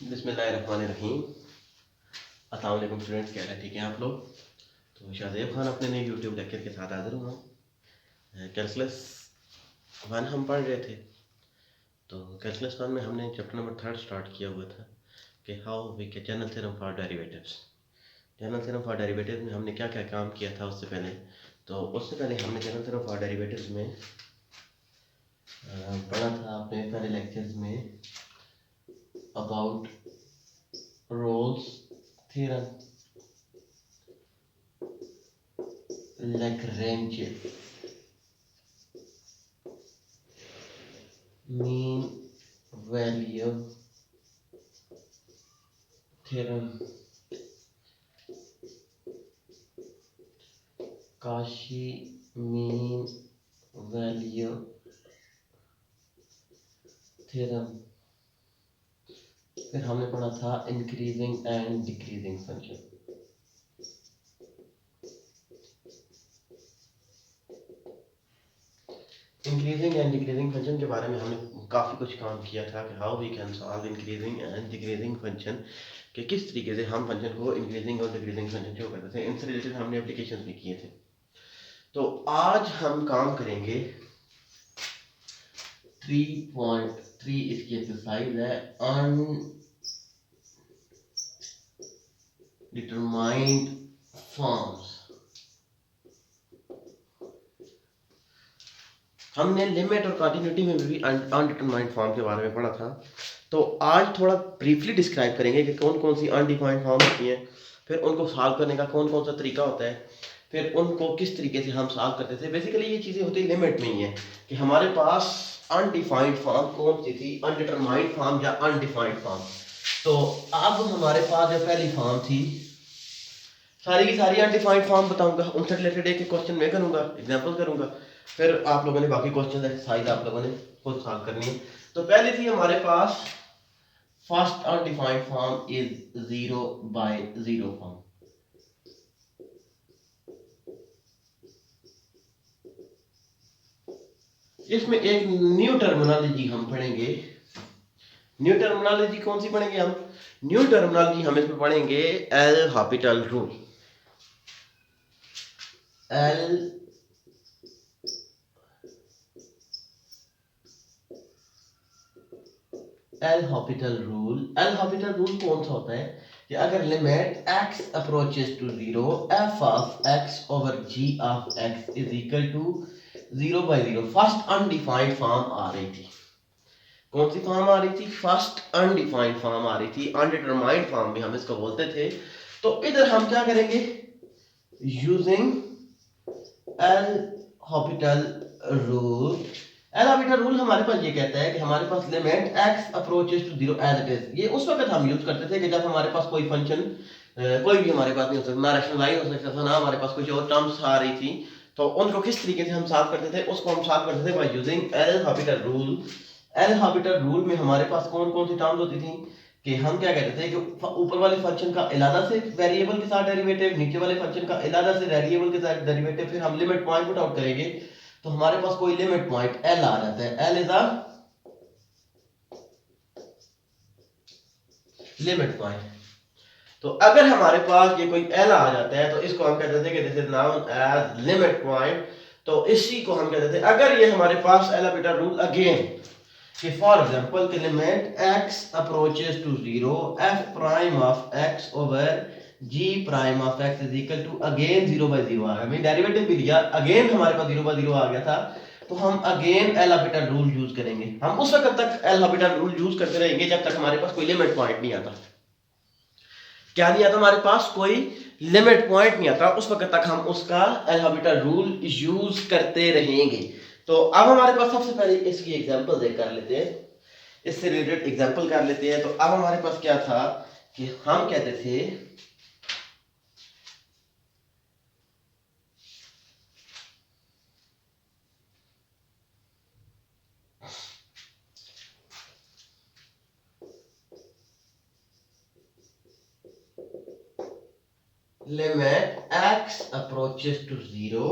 बिस्मिल्लाहिर्रहमानिर्रहीम। अस्सलाम वालेकुम स्टूडेंट्स, क्या है? ठीक है आप लोग? तो शाहज़ेब खान अपने नए यूट्यूब लेक्चर के साथ हाजिर हुआ। कैलकुलस वन हम पढ़ रहे थे। तो कैलकुलस वन में हमने चैप्टर नंबर 3 स्टार्ट किया हुआ था कि हाउ वी के general theorem for derivatives. General theorem for derivatives में हमने क्या क्या काम किया था उससे पहले। तो उससे पहले हमने जनरल थ्योरम फॉर डेरिवेटिव्स में पढ़ा था अपने पहले लेक्चर्स में about Rolle's theorem, Lagrange mean value theorem, Kashi mean value theorem. फिर हमने पढ़ा था increasing and decreasing function. Increasing and decreasing function के बारे में हमने काफ़ी कुछ काम किया था कि how we can solve increasing and decreasing function, कि किस तरीके से हम फंक्शन को इंक्रीजिंग और डिक्रीजिंग फंक्शन शो करते थे। इनसे रिलेटेड हमने एप्लीकेशन भी किए थे। तो आज हम काम करेंगे 3.3, इसकी एक्सरसाइज है अनडिटरमाइंड फॉर्म्स। हमने लिमिट और कंटिन्यूटी में भी अनडिटरमाइंड फॉर्म के बारे में पढ़ा था। तो आज थोड़ा ब्रीफली डिस्क्राइब करेंगे कि कौन कौन सी अनडिफाइंड फॉर्म होती हैं, फिर उनको सॉल्व करने का कौन कौन सा तरीका होता है, फिर उनको किस तरीके से हम सॉल्व करते थे। बेसिकली ये चीज़ें होती लिमिट में ही है कि हमारे पास अनडिफाइंड फॉर्म कौन सी थी, अनडिटरमाइंड फॉर्म या अनडिफाइंड फॉर्म। तो अब हमारे पास जो पहली फॉर्म थी, सारी की सारी अनडिफाइंड फॉर्म बताऊंगा, उनसे रिलेटेड एक क्वेश्चन मैं करूंगा, एग्जांपल करूंगा, फिर आप लोगों ने बाकी क्वेश्चन एक्सरसाइज आप लोगों ने खुद सॉल्व करनी है। तो पहले थी हमारे पास first undefined form is 0/0 form. इसमें एक न्यू टर्मिनोलॉजी हम पढ़ेंगे। न्यू टर्मिनोलॉजी कौन सी पढ़ेंगे हम? न्यू टर्मिनोलॉजी हम इसमें पढ़ेंगे L'Hopital rule. L L'Hopital rule. L'Hopital rule कौन सा होता है कि अगर limit x approaches to 0, f of x over g of x is equal to 0/0। First undefined form आ रही थी। कौन सी फॉर्म आ रही थी? फर्स्ट अनडिफाइंड फॉर्म आ रही थी, अनडिटरमाइंड फॉर्म भी हम इसको बोलते थे। तो इधर हम क्या करेंगे? Using L'Hopital rule. L'Hopital rule हमारे पास ये कहता है कि हमारे पास limit x approaches to 0 as it is. ये उस वक्त हम यूज करते थे कि जब हमारे पास कोई फंक्शन कोई भी हमारे पास नहीं हो सकता, ना रैशनलाइज हो सकता था, ना हमारे पास कुछ और टर्म्स आ रही थी। तो उनको किस तरीके से हम सॉल्व करते थे? उसको हम सॉल्व करते थे by using L'Hopital rule. L'Hopital rule में हमारे पास कौन कौन सी टर्म्स होती थी कि हम क्या कहते थे कि ऊपर वाले फंक्शन का अलग से वेरिएबल के साथ डेरिवेटिव, नीचे वाले फंक्शन का अलग से वेरिएबल के साथ डेरिवेटिव, फिर हम लिमिट पॉइंट पुट आउट करेंगे तो हमारे पास कोई लिमिट पॉइंट एल आ जाता है। L is a limit point. तो अगर हमारे पास ये कोई एल आ जाता है तो इसको हम कहते थे कि this is known as limit point. तो इसी को हम कहते थे अगर ये हमारे पास एल हॉपिटल रूल अगेन कि फॉर एग्जांपल कि limit x approaches to 0, f prime of x over g prime of x is equal to again 0/0 आ गया। भाई डेरिवेटिव भी लिया, अगेन हमारे पास 0/0 आ गया था। तो हम again L Hôpital rule use करेंगे। हम उस वक्त तक एल हॉपिटल रूल यूज करते रहेंगे जब तक हमारे पास कोई लिमिट पॉइंट नहीं आता। क्या नहीं आता? हमारे पास कोई लिमिट पॉइंट नहीं आता, उस वक्त तक हम उसका एल हॉपिटल रूल यूज करते रहेंगे। तो अब हमारे पास सबसे पहले इसकी एग्जांपल देख कर लेते हैं, इससे रिलेटेड एग्जांपल कर लेते हैं। तो अब हमारे पास क्या था कि हम कहते थे limit x approaches to 0,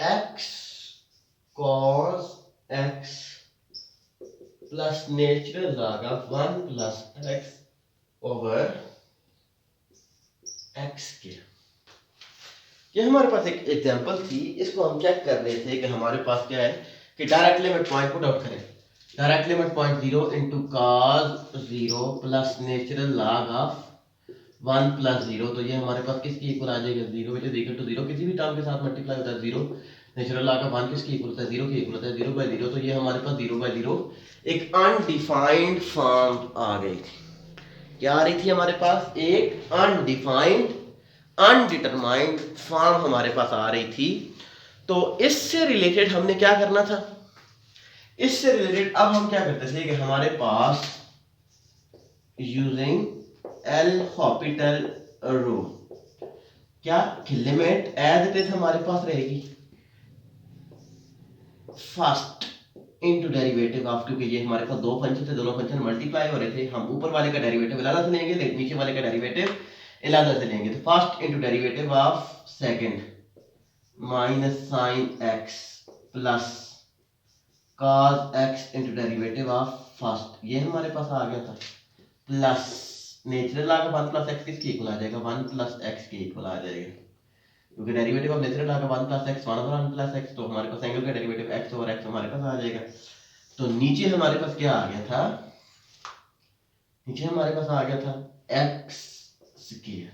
x cos x plus natural log of 1 plus x over x के। ये हमारे पास एक एग्जांपल थी, इसको हम चेक कर रहे थे कि हमारे पास क्या है कि direct limit point put out करें। Direct limit point 0 into cos 0 plus natural log of 1 plus 0, तो ये हमारे पास किसकी इक्वल आ जाएगा 0, विच इज इक्वल टू 0। किसी भी टर्म के साथ मल्टीप्लाई होता है 0, नेचुरल लॉग ऑफ 1 किसकी इक्वल होता है 0 की इक्वल होता है 0/0। तो ये हमारे पास 0/0 एक अनडिफाइंड फॉर्म आ गई थी। क्या आ रही थी हमारे पास? एक अनडिफाइंड अनडिटरमाइंड फॉर्म हमारे पास आ रही थी। तो इससे रिलेटेड हमने क्या करना था? इससे रिलेटेड अब हम क्या करते थे कि हमारे पास यूजिंग एल हॉपिटल रूल क्या कि लिमिट एज इट इज हमारे पास रहेगी फर्स्ट इनटू डेरिवेटिव ऑफ, क्योंकि ये हमारे पास दो फंक्शन थे, दोनों फंक्शन मल्टीप्लाई हो रहे थे, हम ऊपर वाले का डेरिवेटिव अलग से लेंगे, नीचे वाले का डेरिवेटिव अलग से लेंगे। तो first into derivative of second minus sine x plus cos x into derivative of first, ये हमारे पास आ गया था, plus natural log of 1 plus x किसकी इक्वल आ जाएगा 1 प्लस x की इक्वल आ जाएगा, क्योंकि derivative of natural log of 1 plus x 1/1 plus x, तो हमारे पास एंगल का डेरिवेटिव x ओवर x हमारे पास आ जाएगा। तो नीचे हमारे पास क्या आ गया था? नीचे हमारे पास आ गया था x स्क्वायर।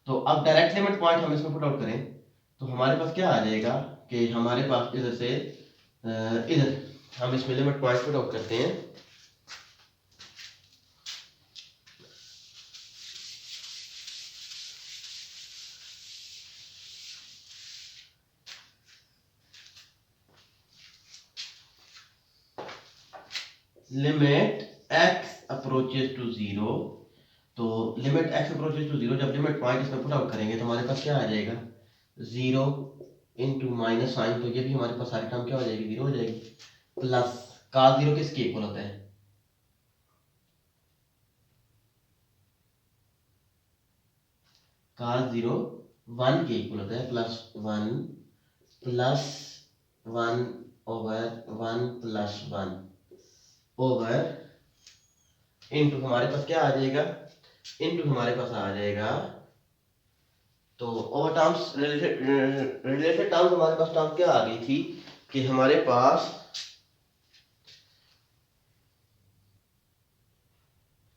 तो अब डायरेक्ट लिमिट पॉइंट हम इसमें पुट आउट करें तो हमारे पास क्या आ जाएगा कि हमारे पास इधर से इधर हम इसमें लिमिट पॉइंट पुट आउट करते हैं। लिमिट x अप्रोचेस टू 0, तो लिमिट x अप्रोचेस टू 0 जब लिमिट पॉइंट इसमें पुट आउट करेंगे तो हमारे पास क्या आ जाएगा 0 इंटू माइनस साइन, तो ये भी हमारे पास सारी टर्म क्या हो जाएगी 0 हो जाएगी, प्लस cos 0 किसके इक्वल होता है cos 0 1 के इक्वल होता है, plus 1 plus 1 over 1 plus 1 over into हमारे पास क्या आ जाएगा, इनटू हमारे पास आ जाएगा, तो ओवर टर्म्स रिलेटेड टर्म्स हमारे पास टर्म क्या आ गई थी कि हमारे पास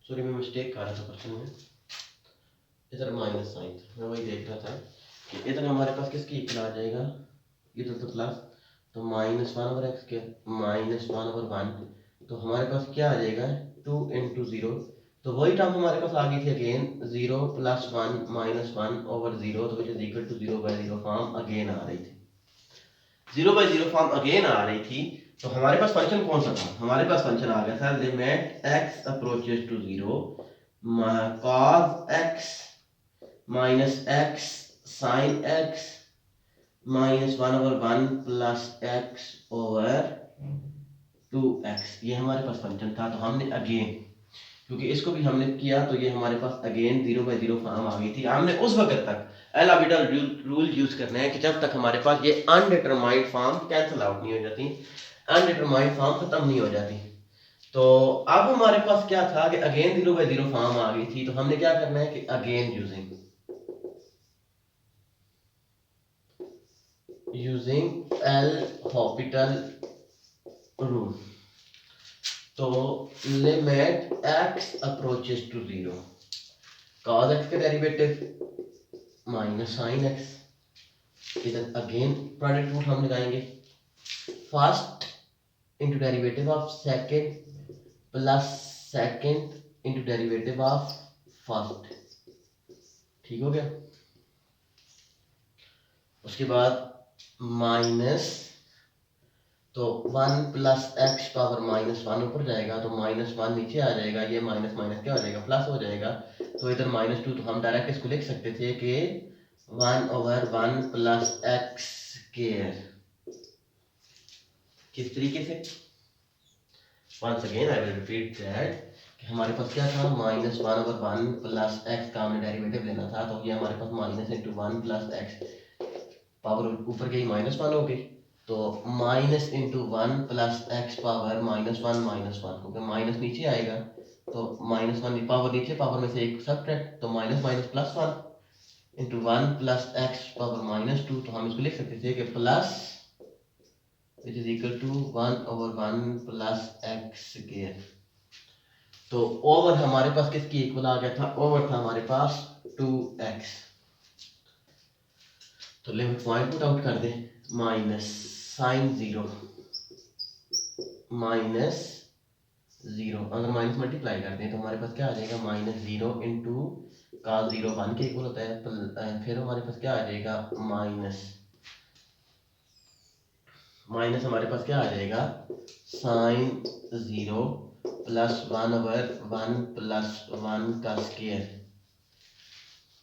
सॉरी मैं मिस्टेक कर रहा था क्वेश्चन में, इधर माइनस साइन मैं वही देख रहा था कि इधर हमारे पास किसकी इक्वल आ जाएगा, इधर तो प्लस, तो -1 ओवर एक्स के -1 ओवर 1, तो हमारे पास क्या आ जाएगा 2 इंटू 0, तो वही टर्म हमारे पास आ गई थी अगेन 0 प्लस 1 -1 ओवर 0, तो which is equal to 0/0 form again आ रही थी, 0/0 फॉर्म अगेन आ रही थी। तो हमारे पास फंक्शन कौन सा था? हमारे पास फंक्शन आ गया था limit x approaches to 0 cos x minus x sin x -1 over 1 plus x over 2x, ये हमारे पास फंक्शन था। तो हमने अगेन, क्योंकि इसको भी हमने किया तो ये हमारे पास अगेन 0/0 फॉर्म आ गई थी। हमने उस वक्त तक एल हॉपिटल रूल यूज करना है कि जब तक हमारे पास ये अनडिटरमाइंड फॉर्म कैंसिल आउट नहीं हो जाती, अनडिटरमाइंड फॉर्म खत्म नहीं हो जाती। तो अब हमारे पास क्या था कि अगेन 0/0 फॉर्म आ गई थी, तो हमने क्या करना है कि again using L'Hopital rule, तो limit x approaches to 0 cos x का डेरिवेटिव माइनस साइन x, इधर अगेन प्रोडक्ट रूल हम लगाएंगे, first into derivative of second plus second into derivative of first, ठीक हो गया। उसके बाद माइनस, तो 1 प्लस एक्स पावर -1 ऊपर जाएगा तो -1 नीचे आ जाएगा, ये माइनस माइनस क्या हो जाएगा प्लस हो जाएगा, तो इधर -2, तो हम डायरेक्ट इसको लिख सकते थे कि 1 ओवर 1 प्लस एक्स स्क्वायर, किस तरीके से, once again I will repeat that कि हमारे पास क्या था -1 ओवर 1 प्लस एक्स का हमने डेरिवेटिव लेना था, तो ये हमारे पास -(1 + x) पावर ऊपर गई -1 हो गई, तो minus into 1 plus x power -1 क्योंकि माइनस नीचे आएगा तो -1 पावर नीचे, पावर में से एक सब्ट्रैक्ट, तो minus minus +1 into 1 plus x power -2, तो हम इसको लिख सकते थे कि plus which is equal to 1/1 plus x square. तो ओवर हमारे पास किसकी इक्वल आ गया था, ओवर था हमारे पास 2x। तो लिमिट पॉइंट पुट आउट कर दें, माइनस साइन 0 माइनस 0, अगर माइनस मल्टीप्लाई करते हैं तो हमारे पास क्या आ जाएगा, -0 इंटू cos 0 1 के इक्वल होता है, फिर हमारे पास क्या आ जाएगा माइनस हमारे पास क्या आ जाएगा साइन 0 प्लस 1/1 प्लस 1 का स्क्वायर,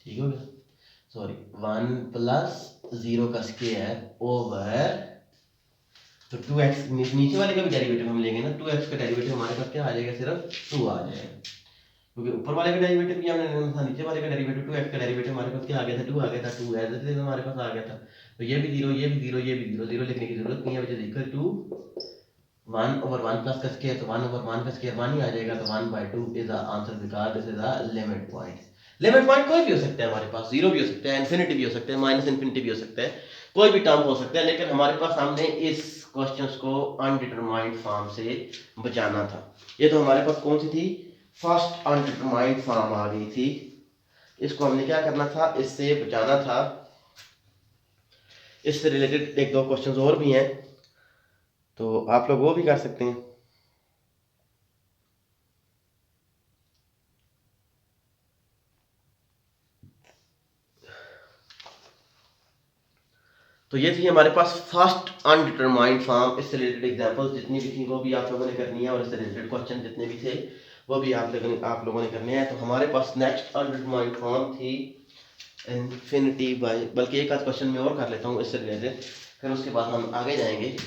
ठीक हो गया, सॉरी 1 प्लस 0 का स्क्वायर ओवर, तो 2x नीचे वाले का भी डेरिवेटिव हम लेंगे ना, 2x का डेरिवेटिव हमारे पास क्या आ जाएगा, सिर्फ 2 आ जाएगा, क्योंकि ऊपर वाले का डेरिवेटिव भी हमने लेना था, नीचे वाले का डेरिवेटिव 2x का डेरिवेटिव हमारे पास क्या आ गया था, 2 आ गया था, 2 एज इट इज हमारे पास आ गया था, तो ये भी 0 ये भी 0 ये भी 0, 0 लिखने की जरूरत नहीं है, which is equal to 1/1 plus का स्क्वायर, तो 1/1 का स्क्वायर 1 ही आ जाएगा, तो 1/2 is the answer because this is a limit point. Limit point कोई भी हो सकता है, हमारे पास 0 भी हो सकता है, इन्फिनिटी भी हो सकता है, माइनस इन्फिनिटी भी हो सकता है, कोई भी टर्म हो सकता है, लेकिन हमारे पास हमने इस क्वेश्चंस को अनडिटरमाइंड फॉर्म से बचाना था। ये तो हमारे पास कौन सी थी, फर्स्ट अनडिटरमाइंड फॉर्म आ गई थी, इसको हमने क्या करना था, इससे बचाना था। इससे रिलेटेड एक दो क्वेश्चंस और भी हैं, तो आप लोग वो भी कर सकते हैं। तो ये थी हमारे पास फर्स्ट अनडिटरमाइंड फॉर्म, इससे रिलेटेड एग्जांपल्स जितनी भी थी वो भी आप लोगों ने करनी है, और इससे रिलेटेड क्वेश्चन जितने भी थे वो भी आप लोगों ने करने हैं। तो हमारे पास नेक्स्ट अनडिटरमाइंड फॉर्म थी इन्फिनिटी बाय, बल्कि एक आध क्वेश्चन में और कर लेता हूँ इससे रिलेटेड, फिर उसके बाद हम आगे जाएंगे।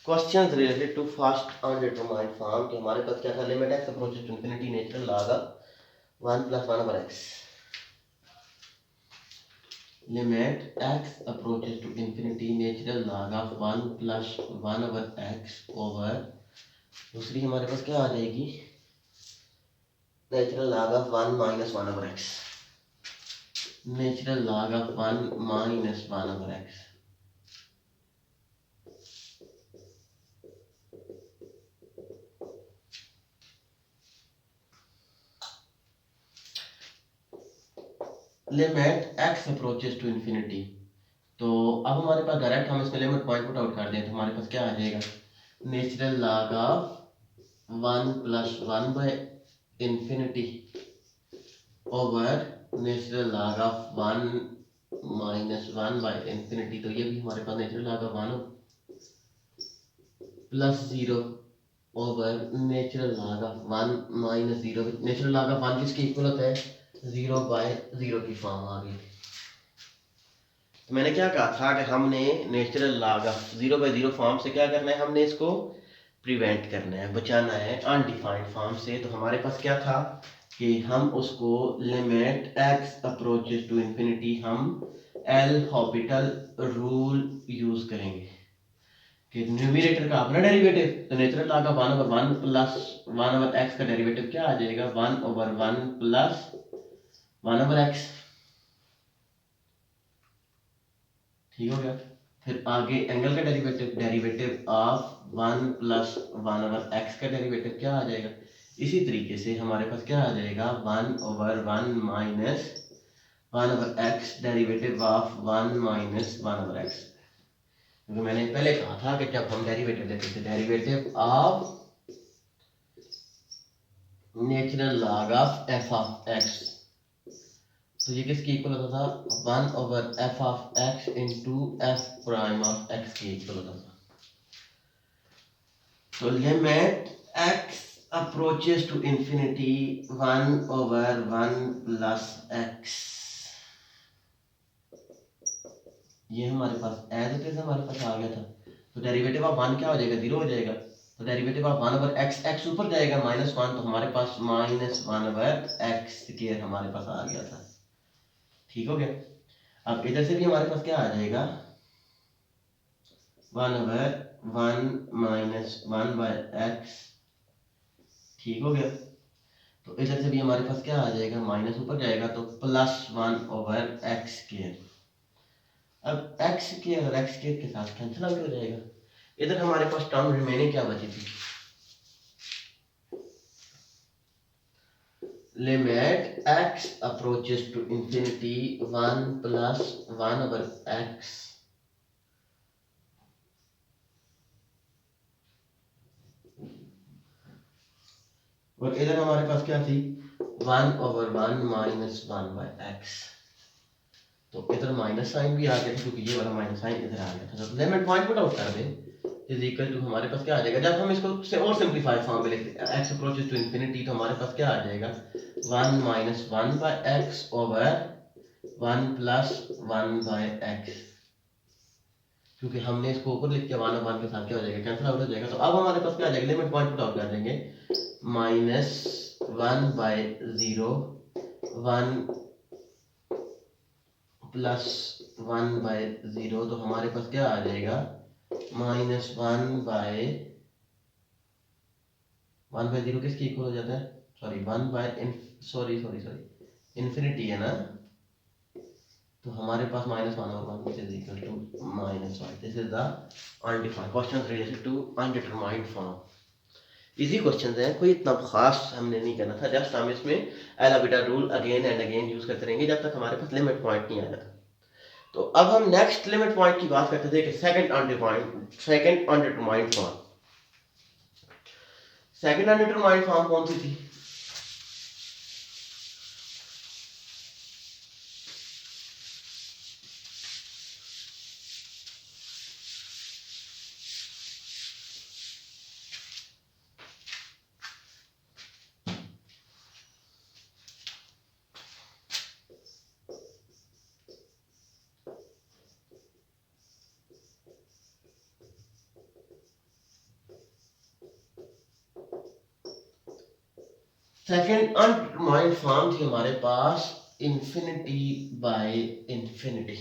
Questions related to first undetermined form, कि हमारे पास क्या था, limit x approaches to infinity natural log of 1 + 1/x, लिमिट x approaches to infinity natural log of 1 + 1/x over, दूसरी हमारे पास क्या आ जाएगी, natural log of 1 - 1/x, natural log of 1 - 1/x। लिमिट x approaches to infinity, तो अब हमारे पास डायरेक्ट हम इसमें लिमिट पॉइंट पुट आउट कर दें, तो हमारे पास क्या आ जाएगा, natural log of 1 + 1/infinity over natural log of 1 - 1/infinity, तो ये भी हमारे पास natural log of 1 + 0 over natural log of 1 - 0, natural log of 1 किसके इक्वल होता है, 0/0 की फॉर्म आ गई। तो मैंने क्या कहा था कि हमने नेचुरल लॉग ऑफ 0/0 फॉर्म से क्या करना है, हमने इसको प्रिवेंट करना है, बचाना है अनडिफाइंड फॉर्म से। तो हमारे पास क्या था कि हम उसको limit x approaches to infinity, हम एल हॉपिटल रूल यूज करेंगे कि न्यूमरेटर का अपना डेरिवेटिव, तो नेचुरल लॉग ऑफ 1/1 + 1/x का डेरिवेटिव क्या आ जाएगा, 1/1 + 1/x, ठीक हो गया। फिर आगे एंगल का डेरिवेटिव ऑफ 1 + 1/x का डेरिवेटिव क्या आ जाएगा, इसी तरीके से हमारे पास क्या आ जाएगा, 1/1 - 1/x डेरिवेटिव ऑफ 1 - 1/x, क्योंकि मैंने पहले कहा था कि जब हम डेरिवेटिव लेते थे, derivative of natural log of f(x), तो ये किसकी इक्वल होता था, 1/f(x) इंटू f(x) के इक्वल होता था। तो limit x approaches to infinity 1/1 + x ये हमारे पास एज इट इज हमारे पास आ गया था। तो डेरिवेटिव ऑफ वन क्या हो जाएगा, जीरो हो जाएगा। तो derivative of one over x, x ऊपर जाएगा माइनस वन, तो हमारे पास minus one over x square हमारे पास आ गया था। ठीक हो गया। अब इधर से भी हमारे पास क्या आ जाएगा, one over one minus one by x. ठीक हो गया। तो इधर से भी हमारे पास क्या आ जाएगा, माइनस ऊपर जाएगा तो plus one over x square. अब एक्स स्क्वायर और एक्स स्क्वायर के साथ कैंसिल आउट हो जाएगा। इधर हमारे पास टर्म रिमेनिंग क्या बची थी, limit x approaches to infinity 1 plus 1 over x और इधर हमारे पास क्या थी, 1 over 1 minus 1 by x। तो इधर माइनस साइन भी आ गया था क्योंकि ये वाला माइनस साइन इधर आ गया था। तो लिमिट पॉइंट पुट आउट कर दें इज इक्वल टू हमारे पास क्या आ जाएगा, जब हम इसको से और सिंपलीफाइड फॉर्म में लिखते हैं x अप्रोचेस टू इंफिनिटी, तो हमारे पास क्या आ जाएगा 1 minus 1 by x over 1 plus 1 by x। क्योंकि हमने इसको ऊपर लिख के 1 और 1 के साथ क्या हो जाएगा, कैंसिल आउट हो जाएगा। तो अब हमारे पास क्या आ जाएगा, लिमिट पॉइंट पुट आउट कर देंगे, माइनस 1 बाय 0 1 प्लस 1 बाय 0, तो हमारे पास क्या आ जाएगा माइनस 1 बाय 0 किसके इक्वल हो जाता है, sorry 1 by sorry sorry sorry infinity है ना। तो हमारे पास माइनस वन और one is equal to minus one. This is the undefined question related to undetermined form. Easy question हैं, कोई इतना खास हमने नहीं करना था, जस्ट हम इसमें L Hôpital rule again and again use करते रहेंगे जब तक हमारे पास लिमिट पॉइंट नहीं आ जाता। तो अब हम नेक्स्ट लिमिट पॉइंट की बात करते थे कि second undetermined form. Second undetermined form कौन सी थी, सेकंड अनडिटरमाइंड फॉर्म थी हमारे पास infinity by infinity.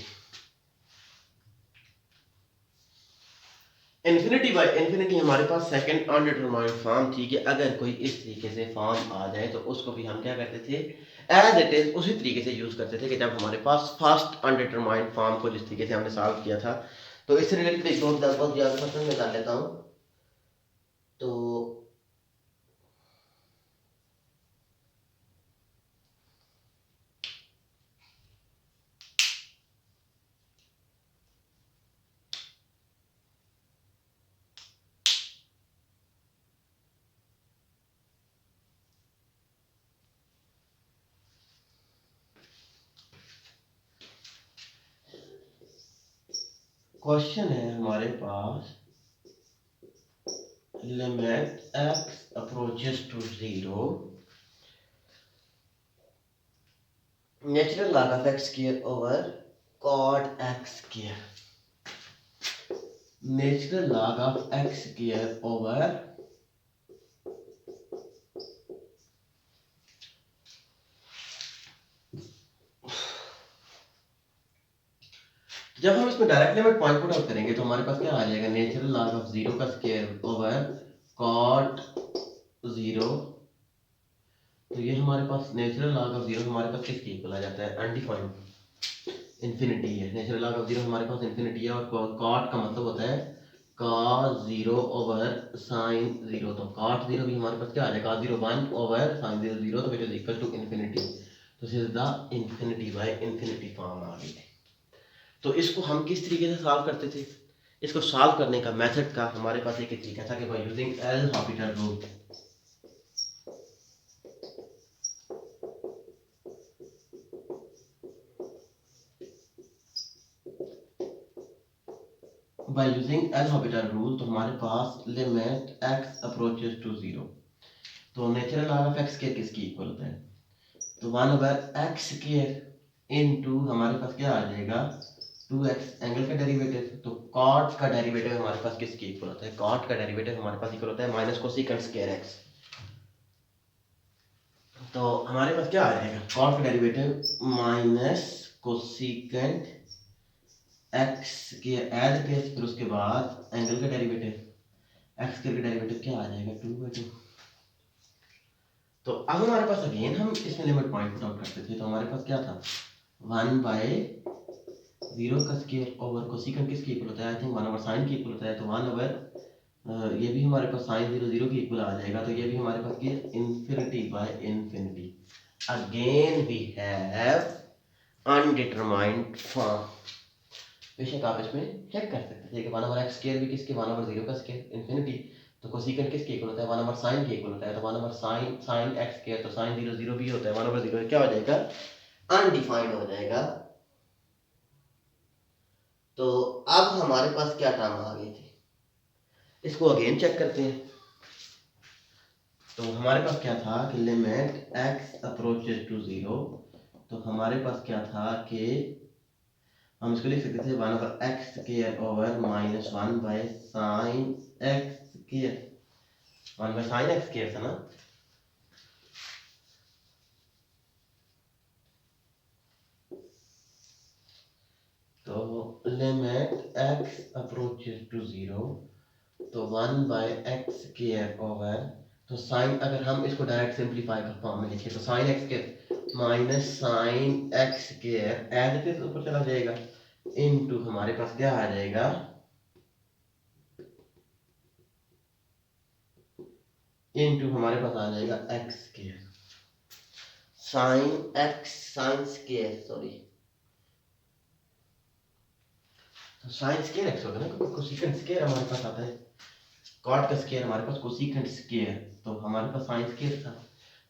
Infinity by infinity हमारे पास सेकंड अनडिटरमाइंड फॉर्म थी कि अगर कोई इस तरीके से फॉर्म आ जाए तो उसको भी हम क्या करते थे, एज इट इज उसी तरीके से यूज करते थे कि जब हमारे पास फर्स्ट अनडिटरमाइंड फॉर्म को जिस तरीके से हमने सॉल्व किया था। तो इससे रिलेटेड एक दो एग्जांपल ज्यादा पसंद में कर लेता हूँ। तो क्वेश्चन है हमारे पास, limit x approaches to 0 natural log of x square over cot x square, natural log of x square over जब हम इसमें direct limit point put out करेंगे तो हमारे पास क्या आ जाएगा, नेचुरल लॉग ऑफ 0 का स्क्वायर ओवर कॉट 0। तो ये हमारे पास नेचुरल लॉग ऑफ 0 हमारे पास किसके इक्वल आ जाता है, अनडिफाइंड इन्फिनिटी है। नेचुरल लॉग ऑफ 0 हमारे पास इन्फिनिटी है और कॉट का मतलब होता है cos 0 ओवर sin 0। तो cot 0 भी हमारे पास क्या आ जाएगा, cos 0 1 ओवर sin 0 0, तो it is equal to infinity. तो this is the infinity by infinity form आ गई। तो इसको हम किस तरीके से सॉल्व करते थे, इसको सॉल्व करने का मेथड का हमारे पास एक तरीका था कि by using L'Hopital rule. By using L'Hopital rule तो हमारे पास लिमिट x अप्रोचेस टू 0, तो natural log of x square किसकी इक्वल होता है, तो 1 ओवर x स्क्वायर इनटू हमारे पास क्या आ जाएगा 2x एंगल का डेरिवेटिव, तो कॉट का डेरिवेटिव हमारे पास किसके इक्वल होता है? कॉट का डेरिवेटिव हमारे पास इक्वल होता है माइनस कोसेकेंट स्क्वायर x। तो हमारे पास क्या आ जाएगा? कॉट का डेरिवेटिव माइनस कोसेकेंट x के ऐड के, फिर उसके बाद एंगल का डेरिवेटिव x के डेरिवेटिव क्या आ जाएगा? 2/2। तो अब हमारे पास अगेन हम इसमें लिमिट पॉइंट पुट आउट करते थे, तो हमारे पास क्या था? 1/0 का स्क्वायर ओवर कोसेकेंट किसके इक्वल होता है? आई थिंक 1/sin के इक्वल होता है, तो 1/, ये भी हमारे पास sin 0 0 के इक्वल आ जाएगा, तो ये भी हमारे पास क्या? ∞/∞। Again we have undetermined form. बेशक आप इसमें चेक कर सकते थे कि 1/x² भी किसके? 1/0 का स्क्वायर इन्फिनिटी, तो कोसेकेंट किसके इक्वल होता है? 1/sin के इक्वल होता है, तो 1/sin x², तो sin 0 0 भी होता है, 1/0 क्या हो जाएगा? अनडिफाइंड हो जाएगा। तो अब हमारे पास क्या टर्म आ गई थी, इसको अगेन चेक करते हैं। तो हमारे पास क्या था कि लिमिट x अप्रोचेस टू 0, तो हमारे पास क्या था कि हम इसको लिख सकते थे 1/x² over -1/sin x², 1/sin x² था ना। तो लिमिट x अप्रोचेस टू 0, तो 1/x² ओवर, तो साइन, अगर हम इसको डायरेक्ट सिंप्लीफाई का फॉर्म में लिखें तो sign x² minus sine x² add के ऊपर चला जाएगा, इनटू हमारे पास क्या आ जाएगा? इनटू हमारे पास आ जाएगा x² साइन स्क्वायर, सॉरी, तो साइन स्क्वायर x होगा ना, क्योंकि कोसेकेंट स्क्वायर हमारे पास आता है, कॉट का स्क्वायर हमारे पास कोसेकेंट स्क्वायर, तो हमारे पास साइन स्क्वायर था।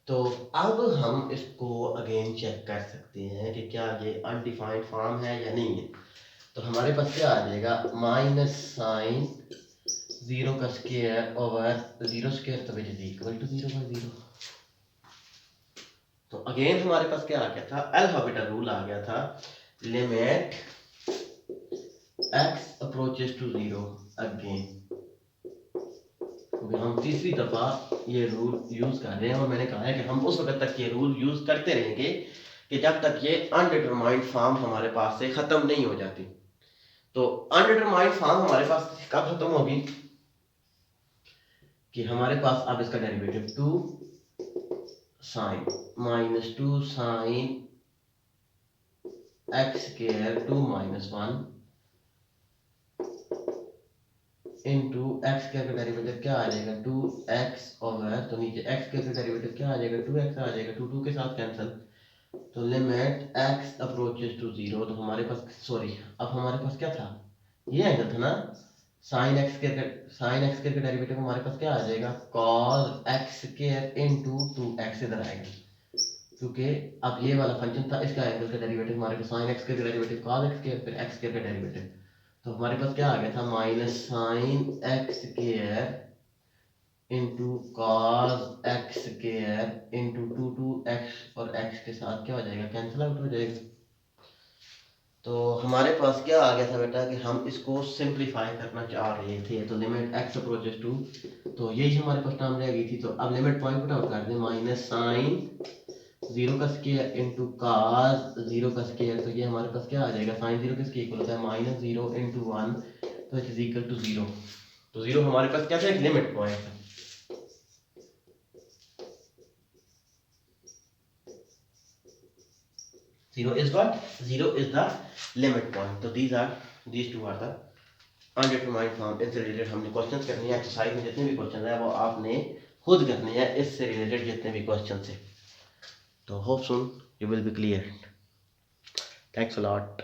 तो अब हम इसको अगेन चेक कर सकते हैं कि क्या ये अनडिफाइंड फॉर्म है या नहीं है। तो हमारे पास क्या आ जाएगा? माइनस साइन 0 का स्क्वायर ओवर 0² तो विच इज इक्वल टू 0/0। तो अगेन हमारे पास क्या आ गया था? एल हॉपिटल रूल आ गया था, limit x approaches to 0 again, क्योंकि हम तीसरी दफा ये रूल यूज कर रहे हैं, और मैंने कहा है कि हम उस वक्त तक ये रूल यूज करते रहेंगे कि जब तक ये अनडिटरमाइंड फॉर्म हमारे पास से खत्म नहीं हो जाती। तो अनडिटरमाइंड फॉर्म हमारे पास कब खत्म होगी? कि हमारे पास अब इसका derivative 2 sign -2 sign x² 2 - 1 into x² का डेरिवेटिव क्या आ जाएगा? 2x ओवर, तो नीचे x² का डेरिवेटिव क्या आ जाएगा? 2x आ जाएगा, 2 2 के साथ कैंसिल, तो लिमिट x अप्रोचेस टू 0, तो हमारे पास, सॉरी, अब हमारे पास क्या था? ये एंगल था ना, साइन x² का डेरिवेटिव हमारे पास क्या आ जाएगा? cos x² इनटू 2x इधर आएगा, क्योंकि अब ये वाला फंक्शन था, इसका एंगल का डेरिवेटिव हमारे पास sin x² का डेरिवेटिव cos x², फिर x² का डेरिवेटिव, तो हमारे पास क्या आ गया था? Minus sine x² into cos x² into 2x, और x के साथ क्या हो जाएगा? कैंसिल आउट हो जाएगा। तो हमारे पास क्या आ गया था बेटा कि हम इसको सिंप्लीफाई करना चाह रहे थे, तो लिमिट x अप्रोचेस टू, तो यही हमारे पास टर्म रह गई थी। तो अब लिमिट पॉइंट पुट आउट कर दें, माइनस साइन 0 का स्क्वायर इंटू कॉस 0 का स्क्वायर, तो ये हमारे पास क्या आ जाएगा? साइन 0 किसके इक्वल होता है? -0 इंटू 1, तो इट इज इक्वल टू 0। तो 0 हमारे पास क्या था? एक लिमिट पॉइंट था। Zero is what? Zero is the limit point. So these two are the undetermined form. इससे रिलेटेड हमने क्वेश्चंस करने हैं, एक्सरसाइज में जितने भी क्वेश्चन है वो आपने खुद करने हैं, इससे रिलेटेड जितने भी क्वेश्चन है। तो hope soon you will be clear. Thanks a lot.